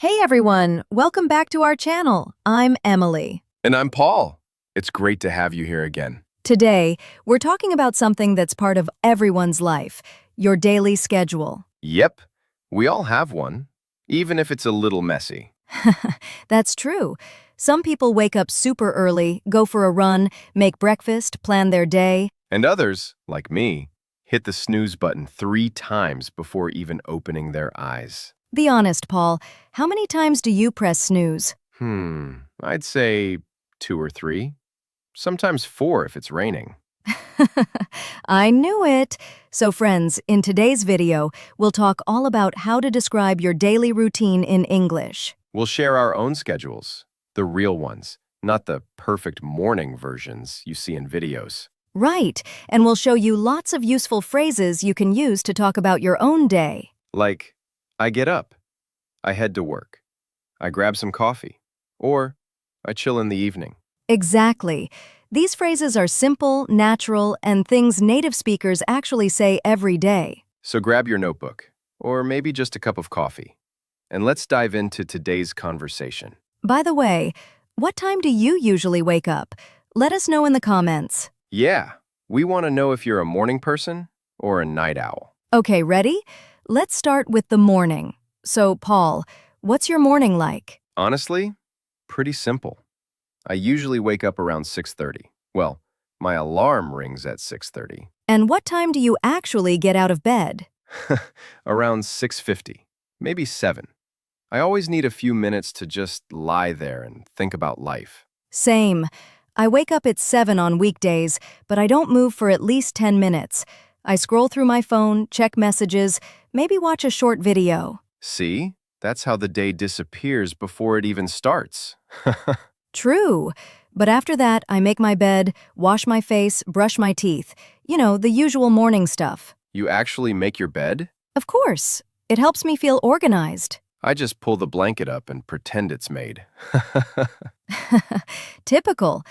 Hey everyone, welcome back to our channel. I'm Emily. And I'm Paul. It's great to have you here again. Today, we're talking about something that's part of everyone's life, your daily schedule. Yep, we all have one, even if it's a little messy. That's true. Some people wake up super early, go for a run, make breakfast, plan their day. And others, like me, hit the snooze button 3 times before even opening their eyes. Be honest, Paul, how many times do you press snooze? I'd say 2 or 3. Sometimes 4 if it's raining. I knew it. So friends, in today's video, we'll talk all about how to describe your daily routine in English. We'll share our own schedules, the real ones, not the perfect morning versions you see in videos. Right, and we'll show you lots of useful phrases you can use to talk about your own day. Like, I get up, I head to work, I grab some coffee, or I chill in the evening. Exactly. These phrases are simple, natural, and things native speakers actually say every day. So grab your notebook, or maybe just a cup of coffee, and let's dive into today's conversation. By the way, what time do you usually wake up? Let us know in the comments. Yeah, we want to know if you're a morning person or a night owl. Okay, ready? Let's start with the morning. So, Paul, what's your morning like? Honestly, pretty simple. I usually wake up around 6:30. Well, my alarm rings at 6:30. And what time do you actually get out of bed? Around 6:50, maybe 7. I always need a few minutes to just lie there and think about life. Same. I wake up at 7 on weekdays, but I don't move for at least 10 minutes. I scroll through my phone, check messages, maybe watch a short video. See? That's how the day disappears before it even starts. True. But after that, I make my bed, wash my face, brush my teeth. You know, the usual morning stuff. You actually make your bed? Of course. It helps me feel organized. I just pull the blanket up and pretend it's made. Typical.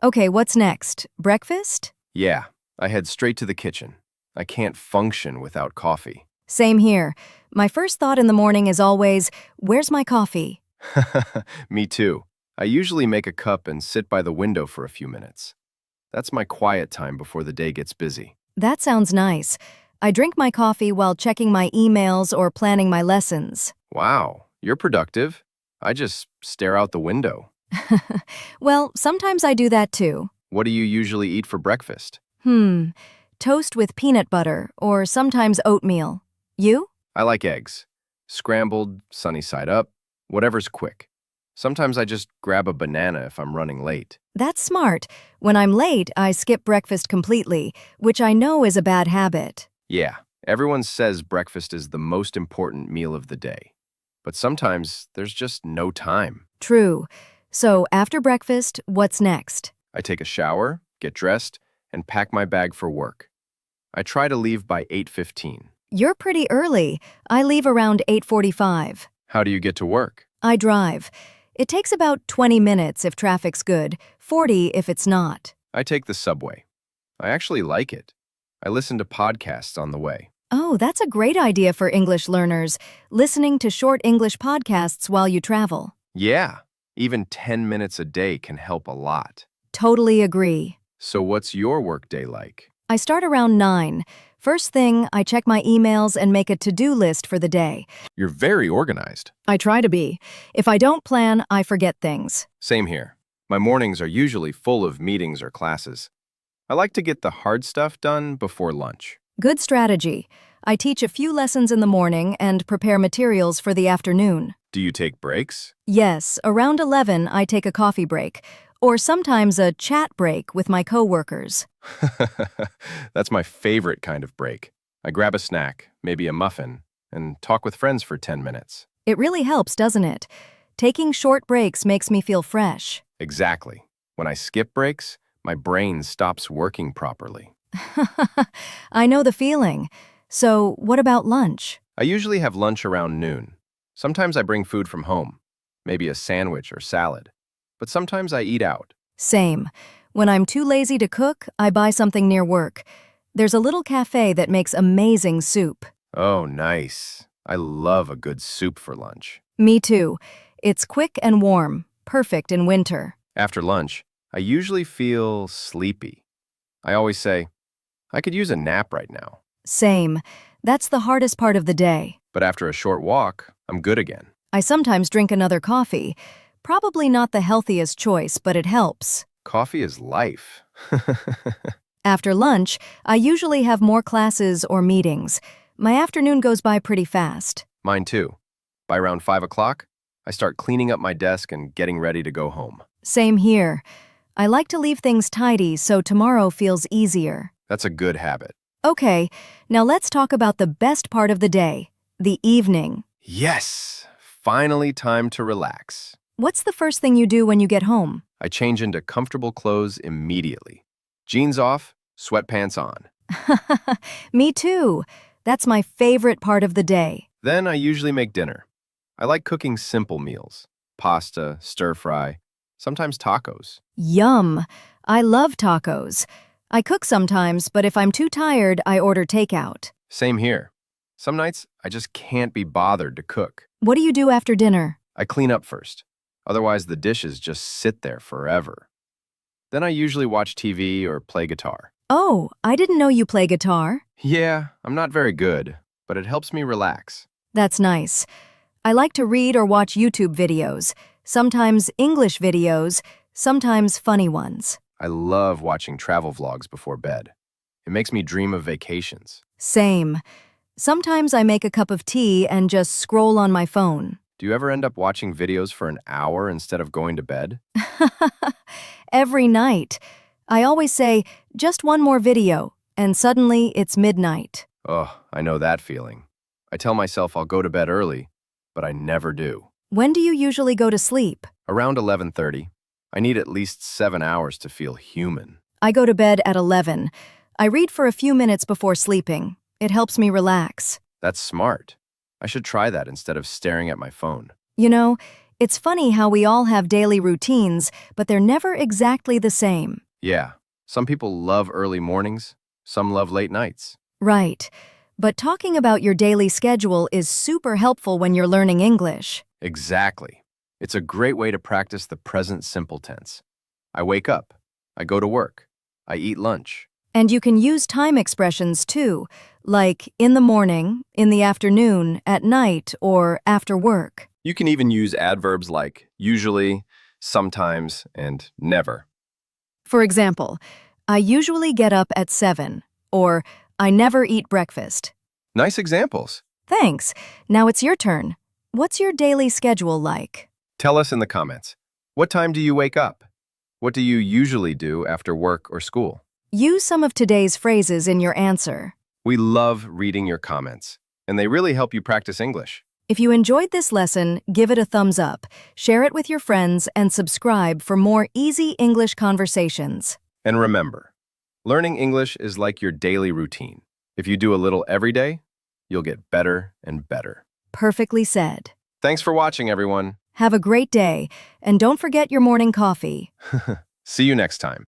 Okay, what's next? Breakfast? Yeah, I head straight to the kitchen. I can't function without coffee. Same here. My first thought in the morning is always, where's my coffee? Me too. I usually make a cup and sit by the window for a few minutes. That's my quiet time before the day gets busy. That sounds nice. I drink my coffee while checking my emails or planning my lessons. Wow, you're productive. I just stare out the window. Well, sometimes I do that too. What do you usually eat for breakfast? Toast with peanut butter or sometimes oatmeal. You? I like eggs. Scrambled, sunny side up, whatever's quick. Sometimes I just grab a banana if I'm running late. That's smart. When I'm late, I skip breakfast completely, which I know is a bad habit. Yeah, everyone says breakfast is the most important meal of the day. But sometimes there's just no time. True. So after breakfast, what's next? I take a shower, get dressed, and pack my bag for work. I try to leave by 8:15. You're pretty early. I leave around 8:45. How do you get to work? I drive. It takes about 20 minutes if traffic's good, 40 if it's not. I take the subway. I actually like it. I listen to podcasts on the way. Oh, that's a great idea for English learners, listening to short English podcasts while you travel. Yeah, even 10 minutes a day can help a lot. Totally agree. So what's your workday like? I start around 9. First thing, I check my emails and make a to-do list for the day. You're very organized. I try to be. If I don't plan, I forget things. Same here. My mornings are usually full of meetings or classes. I like to get the hard stuff done before lunch. Good strategy. I teach a few lessons in the morning and prepare materials for the afternoon. Do you take breaks? Yes, around 11 I take a coffee break, or sometimes a chat break with my coworkers. That's my favorite kind of break. I grab a snack, maybe a muffin, and talk with friends for 10 minutes. It really helps, doesn't it? Taking short breaks makes me feel fresh. Exactly. When I skip breaks, my brain stops working properly. I know the feeling. So, what about lunch? I usually have lunch around noon. Sometimes I bring food from home, maybe a sandwich or salad. But sometimes I eat out. Same. When I'm too lazy to cook, I buy something near work. There's a little cafe that makes amazing soup. Oh, nice. I love a good soup for lunch. Me too. It's quick and warm, perfect in winter. After lunch, I usually feel sleepy. I always say, I could use a nap right now. Same. That's the hardest part of the day. But after a short walk, I'm good again. I sometimes drink another coffee. Probably not the healthiest choice, but it helps. Coffee is life. After lunch, I usually have more classes or meetings. My afternoon goes by pretty fast. Mine too. By around 5 o'clock, I start cleaning up my desk and getting ready to go home. Same here. I like to leave things tidy so tomorrow feels easier. That's a good habit. Okay, now let's talk about the best part of the day, the evening. Yes! Finally time to relax. What's the first thing you do when you get home? I change into comfortable clothes immediately. Jeans off, sweatpants on. Me too. That's my favorite part of the day. Then I usually make dinner. I like cooking simple meals. Pasta, stir-fry, sometimes tacos. Yum! I love tacos. I cook sometimes, but if I'm too tired, I order takeout. Same here. Some nights, I just can't be bothered to cook. What do you do after dinner? I clean up first. Otherwise, the dishes just sit there forever. Then I usually watch TV or play guitar. Oh, I didn't know you play guitar. Yeah, I'm not very good, but it helps me relax. That's nice. I like to read or watch YouTube videos, sometimes English videos, sometimes funny ones. I love watching travel vlogs before bed. It makes me dream of vacations. Same. Sometimes I make a cup of tea and just scroll on my phone. Do you ever end up watching videos for an hour instead of going to bed? Every night. I always say, just one more video, and suddenly it's midnight. Oh, I know that feeling. I tell myself I'll go to bed early, but I never do. When do you usually go to sleep? Around 11:30. I need at least 7 hours to feel human. I go to bed at 11. I read for a few minutes before sleeping. It helps me relax. That's smart. I should try that instead of staring at my phone. You know, it's funny how we all have daily routines, but they're never exactly the same. Yeah, some people love early mornings, some love late nights. Right. But talking about your daily schedule is super helpful when you're learning English. Exactly. It's a great way to practice the present simple tense. I wake up. I go to work. I eat lunch. And you can use time expressions too, like in the morning, in the afternoon, at night, or after work. You can even use adverbs like usually, sometimes, and never. For example, I usually get up at 7, or I never eat breakfast. Nice examples. Thanks. Now it's your turn. What's your daily schedule like? Tell us in the comments. What time do you wake up? What do you usually do after work or school? Use some of today's phrases in your answer. We love reading your comments, and they really help you practice English. If you enjoyed this lesson, give it a thumbs up, share it with your friends, and subscribe for more easy English conversations. And remember, learning English is like your daily routine. If you do a little every day, you'll get better and better. Perfectly said. Thanks for watching, everyone. Have a great day, and don't forget your morning coffee. See you next time.